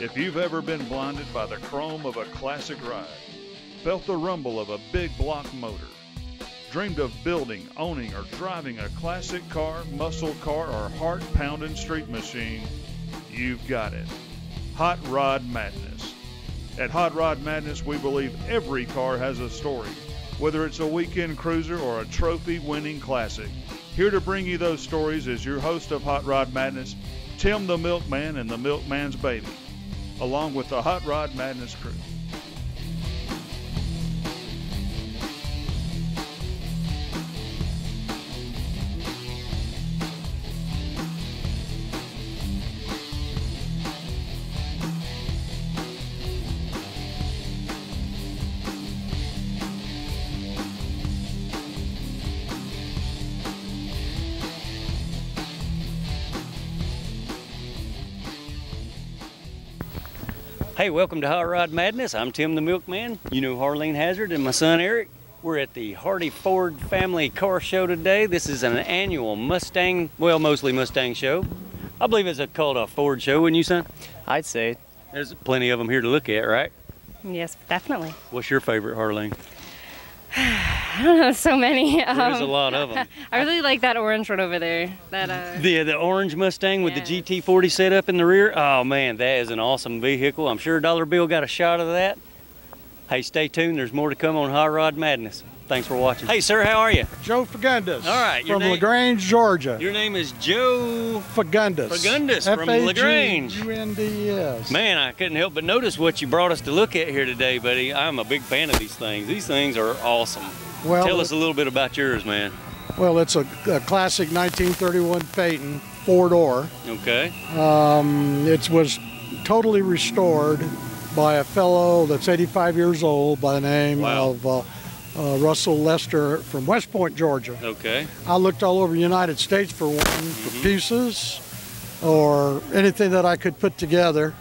If you've ever been blinded by the chrome of a classic ride, felt the rumble of a big block motor, dreamed of building, owning, or driving a classic car, muscle car, or heart-pounding street machine, you've got it. Hot Rod Madness. At Hot Rod Madness, we believe every car has a story, whether it's a weekend cruiser or a trophy-winning classic. Here to bring you those stories is your host of Hot Rod Madness, Tim the Milkman and the Milkman's Baby, along with the Hot Rod Madness crew. Hey, welcome to Hot Rod Madness. I'm Tim the Milkman. You know Harleen Hazard and my son Eric. We're at the Hardy Ford Family Car Show today. This is an annual Mustang, well, mostly Mustang show. I believe it's called a Ford show, wouldn't you, son? I'd say. There's plenty of them here to look at, right? Yes, definitely. What's your favorite, Harleen? I don't know, so many. There's a lot of them. I really like that orange one over there. That the orange Mustang with the GT40 set up in the rear. Oh man, that is an awesome vehicle. I'm sure Dollar Bill got a shot of that. Hey, stay tuned. There's more to come on Hot Rod Madness. Thanks for watching. Hey, sir, how are you? Joe Fagundes. All right. From LaGrange, Georgia. Your name is Joe Fagundes. Fagundes from LaGrange. F-A-G-U-N-D-E-S. Man, I couldn't help but notice what you brought us to look at here today, buddy. I'm a big fan of these things. These things are awesome. Well, tell us a little bit about yours, man. Well, it's a classic 1931 Phaeton, four-door. Okay. It was totally restored by a fellow that's 85 years old by the name of Russell Lester from West Point, Georgia. Okay. I looked all over the United States for one, for pieces or anything that I could put together.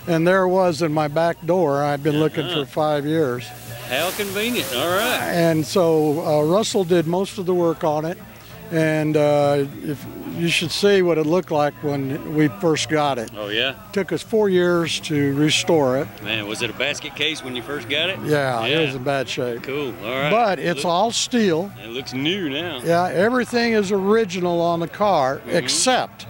And there it was in my back door. I'd been looking for 5 years. How convenient. All right. And so Russell did most of the work on it. And if you should see what it looked like when we first got it. Oh, yeah? It took us 4 years to restore it. Man, was it a basket case when you first got it? Yeah, it was in bad shape. Cool, all right. But it's all steel. It looks new now. Yeah, everything is original on the car except?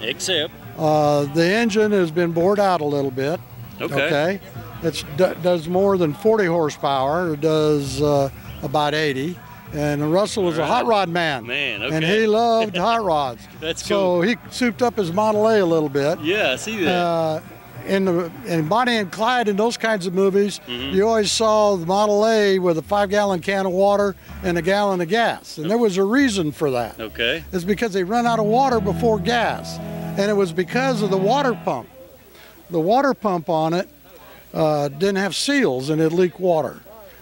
Except? The engine has been bored out a little bit. Okay. It does more than 40 horsepower. It does about 80. And Russell was a hot rod man. Man, okay. And he loved hot rods. That's So cool. he souped up his Model A little bit. Yeah, I see that. In Bonnie and Clyde and those kinds of movies, you always saw the Model A with a 5-gallon can of water and a gallon of gas. And there was a reason for that. Okay. It's because they run out of water before gas. And it was because of the water pump. The water pump on it didn't have seals and it leaked water.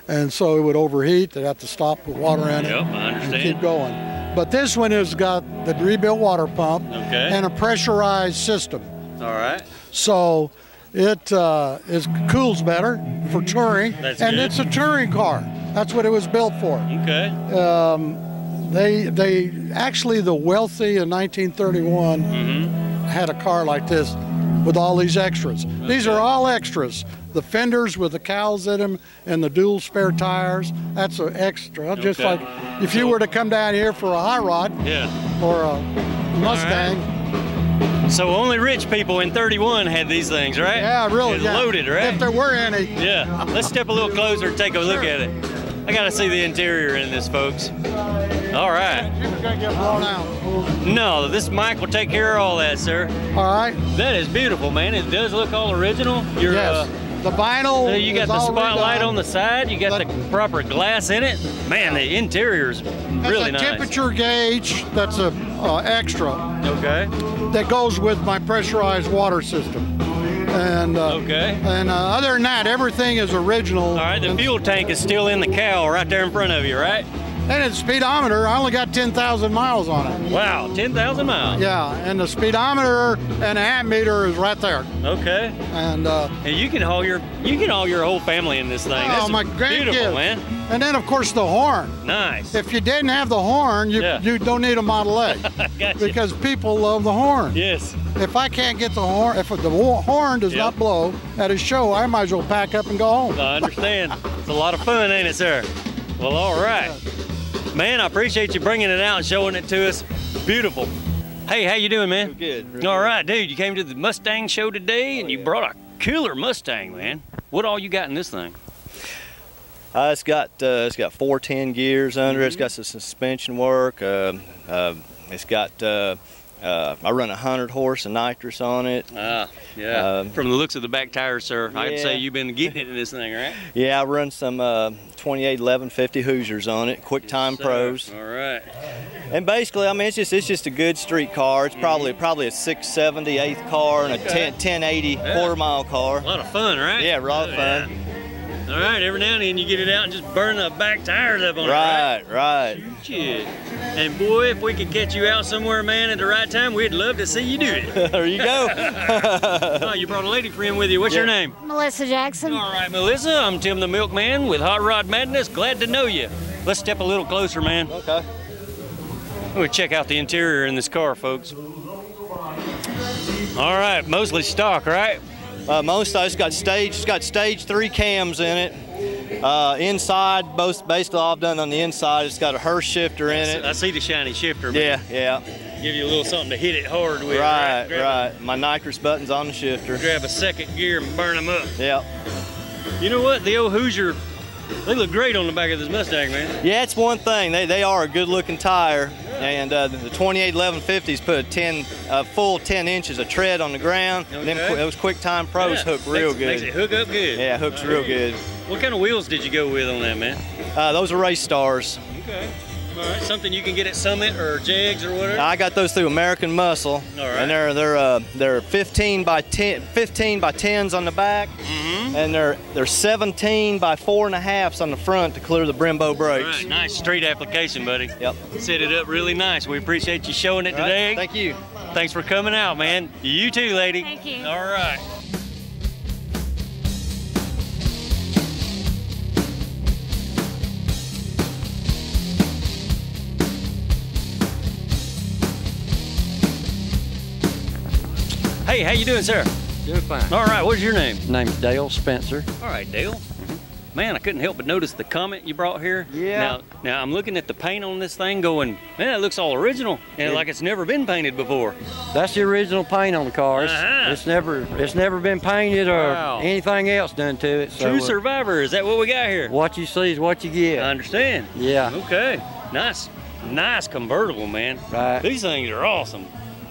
And so it would overheat. They'd have to stop, put water in it, I understand. and keep going. But this one has got the rebuilt water pump and a pressurized system. All right. So it cools better for touring, That's and good. it's a touring car. That's what it was built for. Okay. They actually, the wealthy in 1931 had a car like this with all these extras. These are all extras. The fenders with the cowls in them and the dual spare tires, that's an extra. Just like if you were to come down here for a hot rod or a Mustang. Right. So only rich people in 31 had these things, right? Yeah, really. It's loaded, right? If there were any. Yeah. Let's step a little closer and take a look at it. I got to see the interior in this, folks. All right. You're going to get blown out. No, this Mike will take care of all that, sir. All right. That is beautiful, man. It does look all original. Yes. The vinyl. You got the spotlight on the side. You got the proper glass in it. Man, the interior is really nice. That's a temperature gauge. That's a extra. Okay. That goes with my pressurized water system. And other than that, everything is original. All right. The fuel tank is still in the cowl right there in front of you, right? And its speedometer, I only got 10,000 miles on it. Wow, 10,000 miles. Yeah, and the speedometer and the ammeter is right there. Okay. And you can haul your whole family in this thing. Oh, That's my beautiful, grandkids. man. And then of course the horn. Nice. If you didn't have the horn, you don't need a Model A. Gotcha. Because people love the horn. Yes. if I can't get the horn, if the horn does not blow at a show, I might as well pack up and go home. I understand. It's a lot of fun, ain't it, sir? Well, all right. Man, I appreciate you bringing it out and showing it to us. Beautiful. Hey, how you doing, man? Good. All right, dude, you came to the Mustang show today, and you brought a killer Mustang, man. What all you got in this thing? It's got 410 gears under it. It's got some suspension work. It's got I run 100 horse of nitrous on it. Yeah. From the looks of the back tires, sir, I'd say you've been getting it in this thing, right? Yeah, I run some 28 1150 Hoosiers on it, QuickTime Pros. All right. And basically, I mean, it's just a good street car. It's probably a 670 8th car and a 1080 quarter-mile car. A lot of fun, right? Yeah, a lot of fun. Yeah. All right, every now and then you get it out and just burn the back tires up on it. Right. Shit. And boy, if we could catch you out somewhere, man, at the right time, we'd love to see you do it. There you go. Oh, you brought a lady friend with you. What's your name? Melissa Jackson. All right, Melissa, I'm Tim the Milkman with Hot Rod Madness. Glad to know you. Let's step a little closer, man. Okay. We'll check out the interior in this car, folks. All right, mostly stock, right? Most of it's got stage 3 cams in it. Inside, basically all I've done on the inside, it's got a Hurst shifter in it. I see the shiny shifter, man. Yeah. Give you a little something to hit it hard with. Right. My nitrous button's on the shifter. Grab a second gear and burn them up. Yeah. You know what? The old Hoosier, they look great on the back of this Mustang, man. Yeah, it's one thing. They are a good-looking tire. And the 28 1150s put a full 10 inches of tread on the ground. Okay. Those QuickTime Pros hook real good. Makes it hook up good. Yeah, hooks real good. What kind of wheels did you go with on that, man? Those are Race Stars. Okay. All right, something you can get at Summit or Jegs or whatever? I got those through American Muscle. All right. And they're 15 by 10s on the back. And they're 17 by 4.5s on the front to clear the Brembo brakes. All right, nice street application, buddy. Yep. Set it up really nice. We appreciate you showing it today. Thank you. Thanks for coming out, man. You too, lady. Thank you. All right. Hey, how you doing, sir? Doing fine. All right, what's your name? Name's Dale Spencer. All right, Dale. Man, I couldn't help but notice the comment you brought here. Yeah. Now I'm looking at the paint on this thing going, man, it looks all original and like it's never been painted before. That's the original paint on the car. It's never been painted or anything else done to it. So, True survivor, is that what we got here? What you see is what you get. I understand. Yeah. Okay. Nice convertible, man. Right. These things are awesome.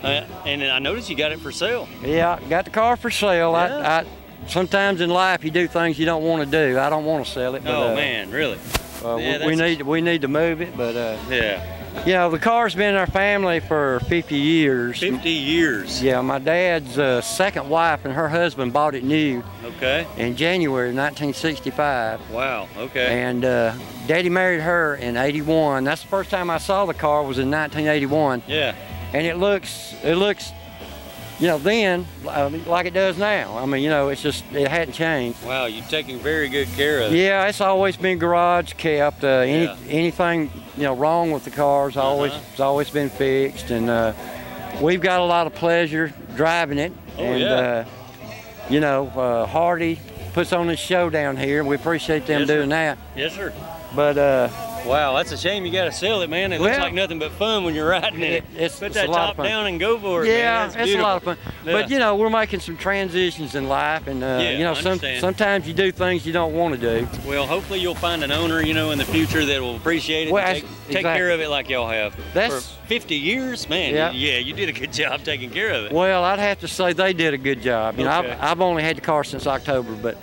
And I noticed you got it for sale. Yeah, got the car for sale. Yeah. Sometimes in life you do things you don't want to do. I don't want to sell it. But, Oh man, really? We need to move it, but yeah. You know, the car's been in our family for 50 years. 50 years. Yeah, my dad's second wife and her husband bought it new. Okay. In January 1965. Wow. Okay. And Daddy married her in '81. That's the first time I saw the car was in 1981. Yeah. And it looks, you know, then like it does now. I mean, you know, it hadn't changed. Wow, you're taking very good care of it. Yeah, it's always been garage kept. Anything, you know, wrong with the car's it's always been fixed, and we've got a lot of pleasure driving it. You know, Hardy puts on this show down here, and we appreciate them doing that. Yes, sir. But wow, that's a shame you got to sell it, man. It looks like nothing but fun when you're riding it. Put that top down and go for it, yeah, man. it's a lot of fun. Yeah. But, you know, we're making some transitions in life, and, you know, sometimes you do things you don't want to do. Well, hopefully you'll find an owner, you know, in the future that will appreciate it and take care of it like y'all have. For 50 years, man, you did a good job taking care of it. Well, I'd have to say they did a good job. You know, I've only had the car since October, but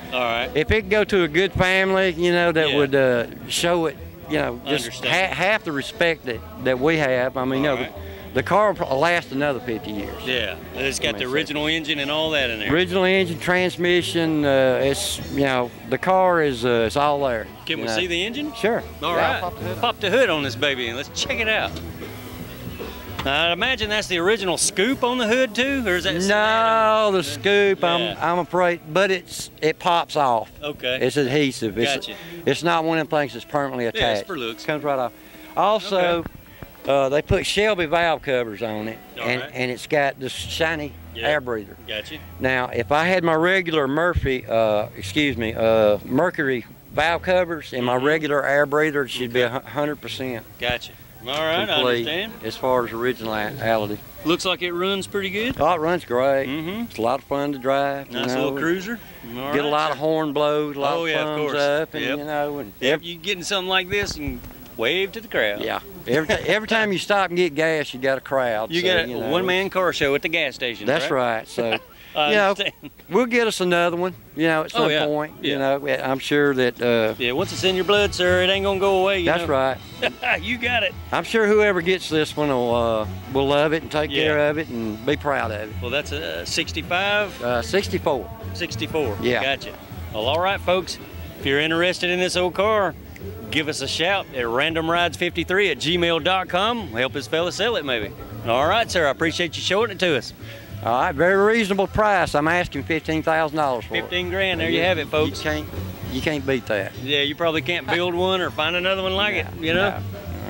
if it could go to a good family, you know, that would show it, you know, just half the respect that we have. I mean, you know, the car will last another 50 years. Yeah, it's got the original engine and all that in there. Original engine, transmission, it's, you know, the car is it's all there. Can we see the engine? Sure. All right, pop the hood on this baby and let's check it out. I imagine that's the original scoop on the hood too, or is that? No, the scoop. I'm afraid, but it pops off. Okay. It's adhesive. Gotcha. It's not one of them things that's permanently attached. Yeah, it's for looks. Comes right off. Also, they put Shelby valve covers on it, and it's got this shiny air breather. Gotcha. Now, if I had my regular Mercury valve covers and my regular air breather, it should be 100%. Gotcha. All right, complete, I understand. as far as originality. Looks like it runs pretty good. Oh, it runs great. It's a lot of fun to drive. Nice little cruiser. All Get right, a lot of horn blows, a lot of thumbs up, and you know. And you getting something like this and wave to the crowd. Yeah. Every time you stop and get gas, you got a crowd. You got a one-man car show at the gas station. That's right. So, I understand. We'll get us another one. At some point. Yeah. I'm sure that. Yeah. Once it's in your blood, sir, it ain't gonna go away. That's right. You got it. I'm sure whoever gets this one will love it and take care of it and be proud of it. Well, that's a 65. 64. 64. Yeah. Gotcha. Well, all right, folks. If you're interested in this old car, give us a shout at randomrides53@gmail.com. Help this fella sell it, maybe. All right, sir. I appreciate you showing it to us. All right, very reasonable price. I'm asking $15,000 for it. 15 grand. There you have it, folks. You can't beat that. Yeah, you probably can't build one or find another one like it. You know.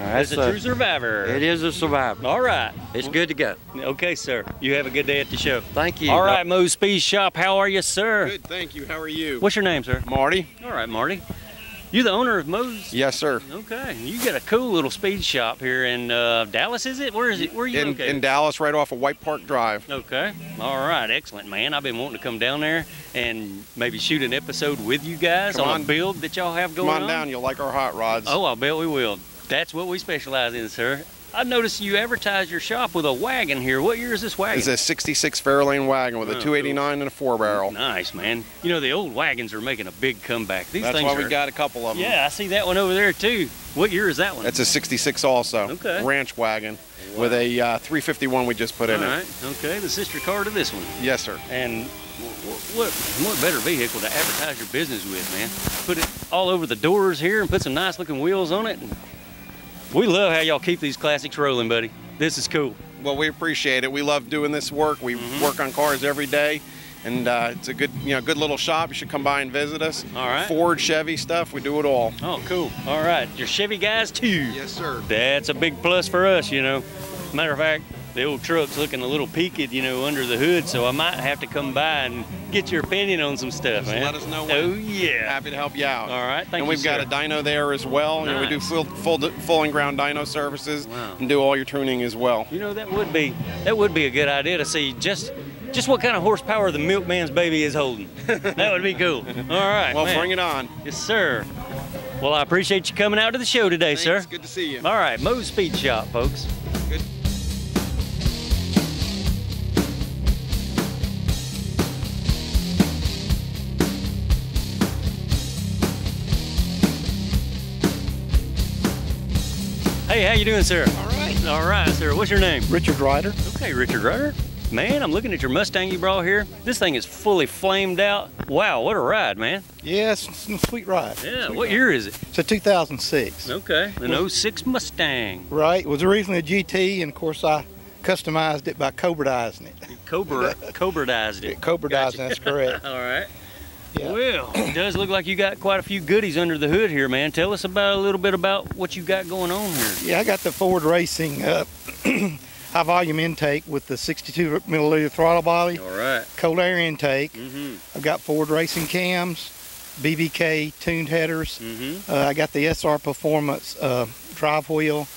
It's a true survivor. It is a survivor. All right. It's good to go. Okay, sir. You have a good day at the show. Thank you. All right, Moe's Speed Shop. How are you, sir? Good, thank you. How are you? What's your name, sir? Marty. All right, Marty. You the owner of Moe's? Yes, sir. Okay. You got a cool little speed shop here in Dallas, is it? Where is it? Where are you located? In Dallas, right off of White Park Drive. Okay. All right. Excellent, man. I've been wanting to come down there and maybe shoot an episode with you guys on a build that y'all have going on. Come on down. You'll like our hot rods. Oh, I bet we will. That's what we specialize in, sir. I noticed you advertise your shop with a wagon here. What year is this wagon? It's a 66 Fairlane wagon with a 289 and a 4-barrel. Nice, man. You know, the old wagons are making a big comeback. These That's things why we got a couple of them. Yeah, I see that one over there, too. What year is that one? It's a 66 also. Okay. Ranch wagon with a 351 we just put in it. All right. Okay, the sister car to this one. Yes, sir. And what better vehicle to advertise your business with, man? Put it all over the doors here and put some nice looking wheels on it. And we love how y'all keep these classics rolling, buddy. This is cool. Well, we appreciate it. We love doing this work. We work on cars every day, and it's a good little shop. You should come by and visit us. All right. Ford, Chevy stuff. We do it all. Oh, cool. All right. Your Chevy guys too. Yes, sir. That's a big plus for us, you know. Matter of fact, the old truck's looking a little peaked, you know, under the hood, so I might have to come by and get your opinion on some stuff, man. Let us know. Oh, yeah. Happy to help you out. All right, thank you, And we've got a dyno there as well. Nice. You know, we do full and ground dyno services and do all your tuning as well. You know, that would be a good idea to see just what kind of horsepower the Milkman's baby is holding. That would be cool. All right, Well, man. bring it on. Yes, sir. Well, I appreciate you coming out to the show today, Thanks. sir. Good to see you. All right, Moe's Speed Shop, folks. Good. Hey, how you doing, sir? All right. All right, sir. What's your name? Richard Ryder. Okay, Richard Ryder. Man, I'm looking at your Mustang you brought here. This thing is fully flamed out. Wow, what a ride, man. Yeah, it's a sweet ride. Yeah, what year is it? It's a 2006. Okay, an 06 Mustang. Right, it was originally a GT, and of course I customized it by cobradizing it. Cobradized it. Cobradizing, Gotcha. that's correct. All right. Yeah. Well, it does look like you got quite a few goodies under the hood here, man. Tell us a little bit about what you got going on here. Yeah, I got the Ford Racing high volume intake with the 62 milliliter throttle body. All right. Cold air intake. Mm-hmm. I've got Ford Racing cams, BBK tuned headers. Mm-hmm. I got the SR Performance drive wheel.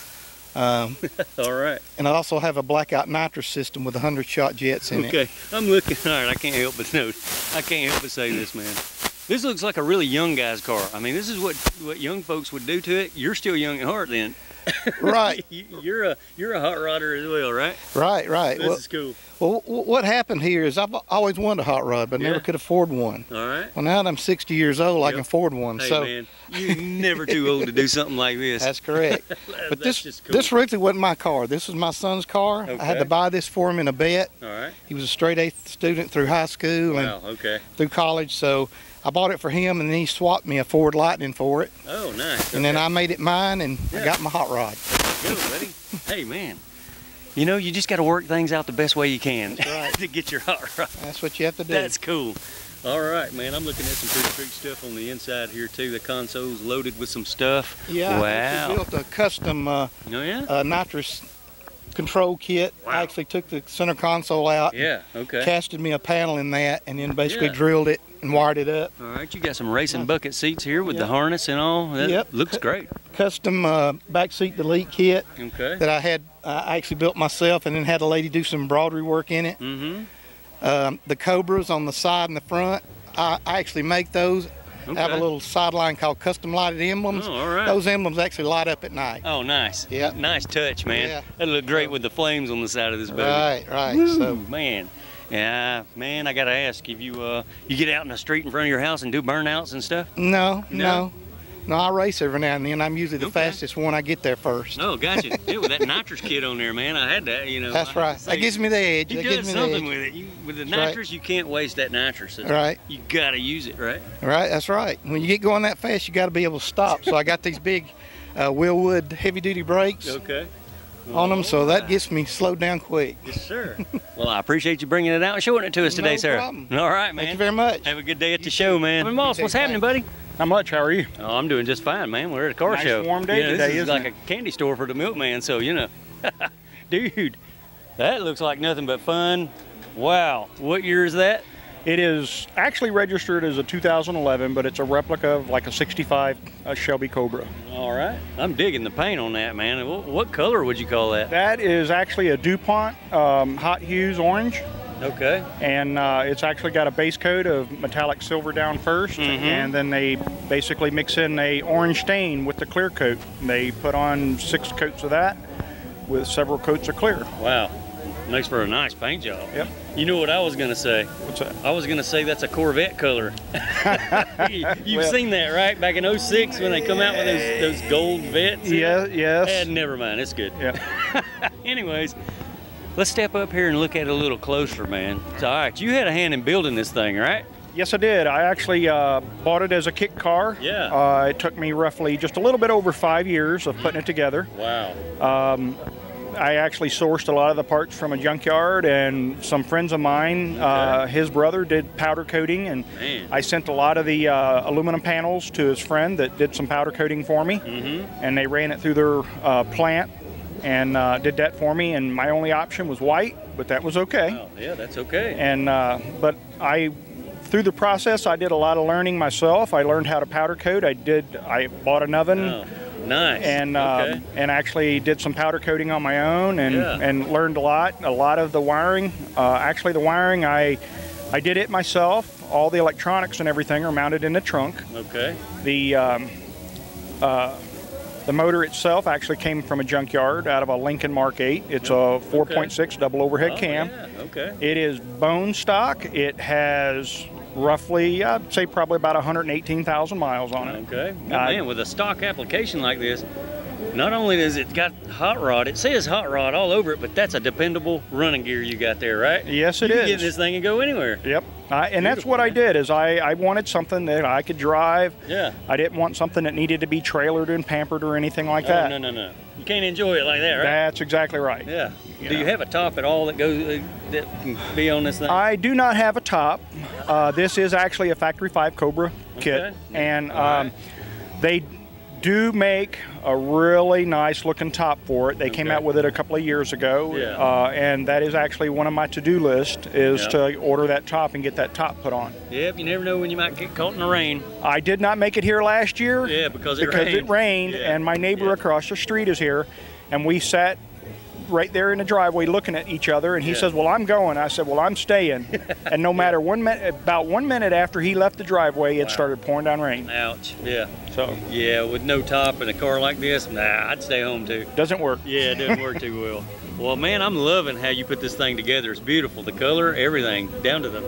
All right. And I also have a blackout nitrous system with 100-shot jets in it. Okay, I'm looking. All right, I can't help but say this, man. This looks like a really young guy's car. I mean, this is what young folks would do to it. You're still young at heart, then. Right. You're a hot rodder as well, right? Right. This is cool. Well, what happened here is I've always wanted a hot rod, but never could afford one. All right. Well, now that I'm 60 years old, I can afford one. Hey, so, man, you're never too old to do something like this. That's correct. But That's just cool. this originally wasn't my car. This was my son's car. I had to buy this for him in a bet. All right. He was a straight A student through high school and through college, so I bought it for him, and then he swapped me a Ford Lightning for it. Oh, nice. And then I made it mine, and I got my hot rod. Go, buddy. Hey, man. You know, you just got to work things out the best way you can to get your hot rod. That's what you have to do. That's cool. All right, man. I'm looking at some pretty stuff on the inside here, too. The console's loaded with some stuff. Yeah, Wow. I actually built a custom nitrous control kit. Wow. I actually took the center console out. Yeah, okay. Casted me a panel in that, and then basically Yeah. drilled it and wired it up. All right, you got some racing bucket seats here with the harness and all. That Yep. looks great. Custom back seat delete kit Okay. that I actually built myself, and then had a lady do some embroidery work in it. Mm-hmm. The Cobras on the side and the front, I actually make those. Okay. I have a little sideline called custom lighted emblems. Oh, all right. Those emblems actually light up at night. Oh, nice. Yeah. Nice touch, man. Yeah. That'll look great with the flames on the side of this baby. Right. Woo, So man. Yeah, man, I gotta ask, if you get out in the street in front of your house and do burnouts and stuff? no, I race every now and then. I'm usually the fastest one. I get there first. Oh, gotcha. Yeah, with that nitrous kit on there, man, I had that, you know. That's right. That gives me the edge. You That did gives me the something edge. with it. With the That's right. nitrous, you can't waste that nitrous. Right. You gotta use it, right? Right, that's right. When you get going that fast, you got to be able to stop. So I got these big Willwood heavy-duty brakes Okay. on them, so that gets me slowed down quick. Yes, sir. Well, I appreciate you bringing it out and showing it to us today, No sir. problem. All right, man. Thank you very much. Have a good day at the show, man. Hey, Moss, what's happening, buddy? Not much. How are you? Oh, I'm doing just fine, man. We're at a car Nice show. warm day yeah, today, this is isn't like a candy store for the Milkman, so you know. Dude, that looks like nothing but fun. Wow. What year is that? It is actually registered as a 2011, but it's a replica of like a 65 Shelby Cobra. All right. I'm digging the paint on that, man. What color would you call that? That is actually a DuPont Hot Hues Orange. Okay. And it's actually got a base coat of metallic silver down first, and then they basically mix in a orange stain with the clear coat. They put on 6 coats of that with several coats of clear. Wow. Makes for a nice paint job. Yep. You know what I was going to say? What's that? I was going to say that's a Corvette color. You've Well, seen that, right? Back in 06 when they come out with those gold vets. Yeah, yes. And never mind. It's good. Yeah. Anyways, let's step up here and look at it a little closer, man. So, all right, you had a hand in building this thing, right? Yes, I did. I actually bought it as a kit car. Yeah. It took me roughly just a little bit over 5 years of putting it together. Wow. I actually sourced a lot of the parts from a junkyard, and some friends of mine, his brother did powder coating, and Man. I sent a lot of the aluminum panels to his friend that did some powder coating for me, and they ran it through their plant and did that for me, and my only option was white, but that was okay. Oh, yeah, that's okay. And but through the process, I did a lot of learning myself. I learned how to powder coat. I bought an oven. Oh, nice. And okay. and actually did some powder coating on my own, and Yeah. and learned a lot of the wiring. Actually, the wiring I did it myself. All the electronics and everything are mounted in the trunk. Okay. The motor itself actually came from a junkyard out of a Lincoln Mark 8. It's a 4.6 double overhead cam. Yeah, okay. It is bone stock. It has roughly, I'd say probably about 118,000 miles on it. Okay. Man, with a stock application like this, not only does it got hot rod, it says hot rod all over it, but that's a dependable running gear you got there, right? Yes, it you is. can get in this thing and go anywhere. Yep. And that's what I did, is I wanted something that I could drive. Yeah. I didn't want something that needed to be trailered and pampered or anything like that. No. You can't enjoy it like that, right? That's exactly right. Yeah. Do you have a top at all that goes that can be on this thing? I do not have a top. This is actually a Factory 5 Cobra kit. Okay. And right. they do make a really nice looking top for it. They came Okay. out with it a couple of years ago. Yeah. And that is actually one of my to-do list, is Yeah. to order that top and get that top put on. Yep, you never know when you might get caught in the rain. I did not make it here last year. Yeah, because it it rained, Yeah. and my neighbor Yeah. across the street is here, and we sat right there in the driveway looking at each other, and he Yeah. says, "Well, I'm going." I said, "Well, I'm staying." And no matter about 1 minute after he left the driveway, it started pouring down rain. Ouch. Yeah. So Yeah, with no top in a car like this, nah, I'd stay home too. doesn't work. Yeah, it doesn't work too well. Well, man, I'm loving how you put this thing together. It's beautiful. The color, everything, down to the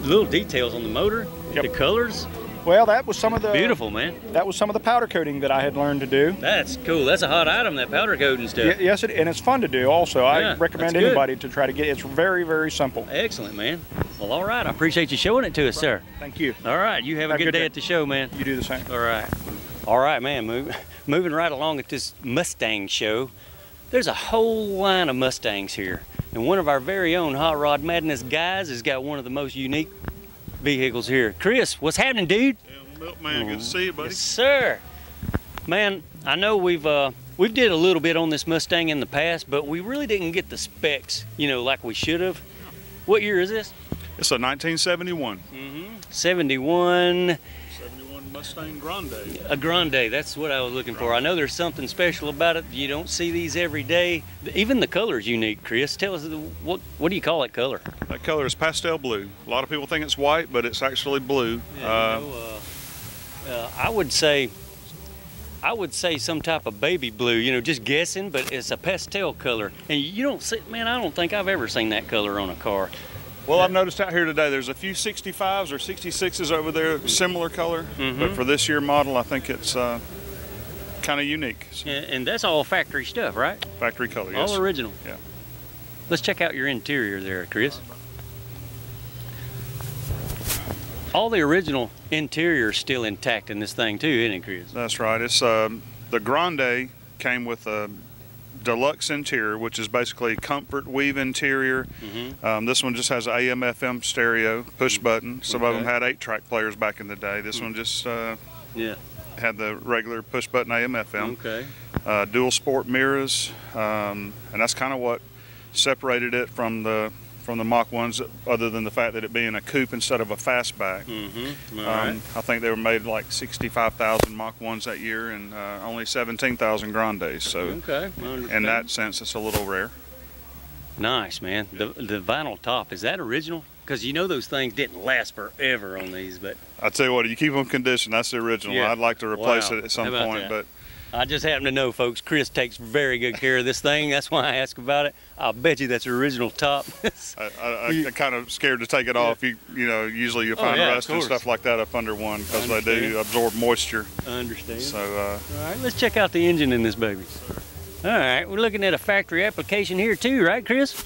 little details on the motor, Yep. the colors. Well, that was some of the Beautiful, man. That was some of the powder coating that I had learned to do. That's cool. That's a hot item, that powder coat and stuff. Yes, and it's fun to do. Also, Yeah, I recommend that's good. anybody to try to get. It's very, very simple. Excellent, man. Well, all right. I appreciate you showing it to us, sir. Thank you. All right. You have a good day at the show, man. You do the same. All right. All right, man. Moving right along at this Mustang show. There's a whole line of Mustangs here. And one of our very own Hot Rod Madness guys has got one of the most unique vehicles here. Chris, what's happening, dude? Milkman, good to see you, buddy. Yes, sir. Man, I know we've We've did a little bit on this Mustang in the past, but we really didn't get the specs, you know, like we should have. What year is this? It's a 1971. 71. 71 Mustang Grande. A Grande, that's what I was looking for. I know there's something special about it. You don't see these every day. Even the color's unique, Chris. Tell us, what do you call that color? That color is pastel blue. A lot of people think it's white, but it's actually blue. Yeah, I would say some type of baby blue, you know, just guessing, but it's a pastel color. And you don't see, man, I don't think I've ever seen that color on a car. Well, I've noticed out here today, there's a few 65s or 66s over there, similar color. But for this year model, I think it's kind of unique. So. And that's all factory stuff, right? Factory color, yes. All original. Yeah. Let's check out your interior there, Chris. All the original interior is still intact in this thing too, isn't it, Chris? That's right. It's the Grande came with a deluxe interior, which is basically comfort weave interior. This one just has an AM/FM stereo, push button. Some of them had 8-track players back in the day. This one just had the regular push button AM/FM. Okay. Dual sport mirrors, and that's kind of what separated it from the Mach 1s, other than the fact that it being a coupe instead of a fastback. Right. I think they were made like 65,000 Mach 1s that year and only 17,000 Grandes. So in that sense, it's a little rare. Nice, man. The vinyl top, is that original? Because you know those things didn't last forever on these, but I tell you what, you keep them conditioned, that's the original. Yeah. I'd like to replace it at some How about point, that? but I just happen to know, folks, Chris takes very good care of this thing. That's why I ask about it. I'll bet you that's the original top. I'm kind of scared to take it off. You know, usually you find rust and stuff like that up under one because they do absorb moisture. I understand. So, all right, let's check out the engine in this baby. All right, we're looking at a factory application here too, right, Chris?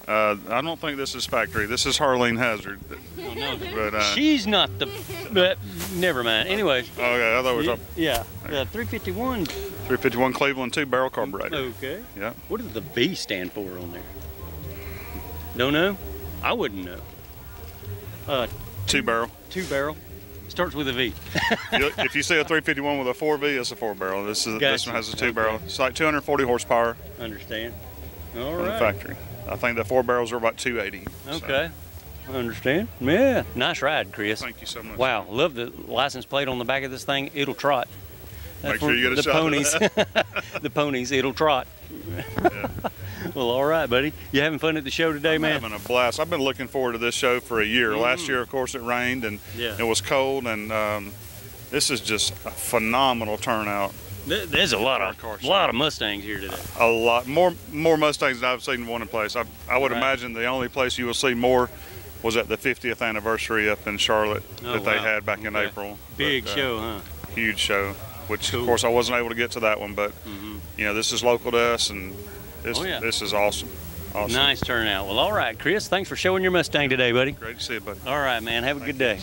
I don't think this is factory. This is Harleen Hazard. Oh, no. But, she's not the, but never mind. Anyways. Okay, I thought it was yeah, 351. 351 Cleveland 2-barrel carburetor. Okay. Yeah. What does the V stand for on there? Don't know? I wouldn't know. 2-barrel. 2-barrel. Starts with a V. If you see a 351 with a 4V, it's a 4-barrel. This one has a 2-barrel. Okay. It's like 240 horsepower. Understand. All from right. the factory. I think the 4-barrels are about 280. Okay. So. I understand. Yeah. Nice ride, Chris. Thank you so much. Wow. Love the license plate on the back of this thing. It'll trot. Make sure you get a shot ponies. of that. The ponies, it'll trot. Yeah. Well, all right, buddy. You having fun at the show today, man? I'm having a blast. I've been looking forward to this show for a year. Last year, of course, it rained and it was cold, and this is just a phenomenal turnout. There's a lot of Mustangs here today. A lot more Mustangs than I've seen in one place. I would imagine the only place you will see more was at the 50th anniversary up in Charlotte that they had back in April. Big show, huh? Huge show. Which of course I wasn't able to get to that one, but you know, this is local to us, and this is awesome. Awesome. Nice turnout. Well, all right, Chris, thanks for showing your Mustang today, buddy. Great to see you, buddy. All right, man. Have a good day.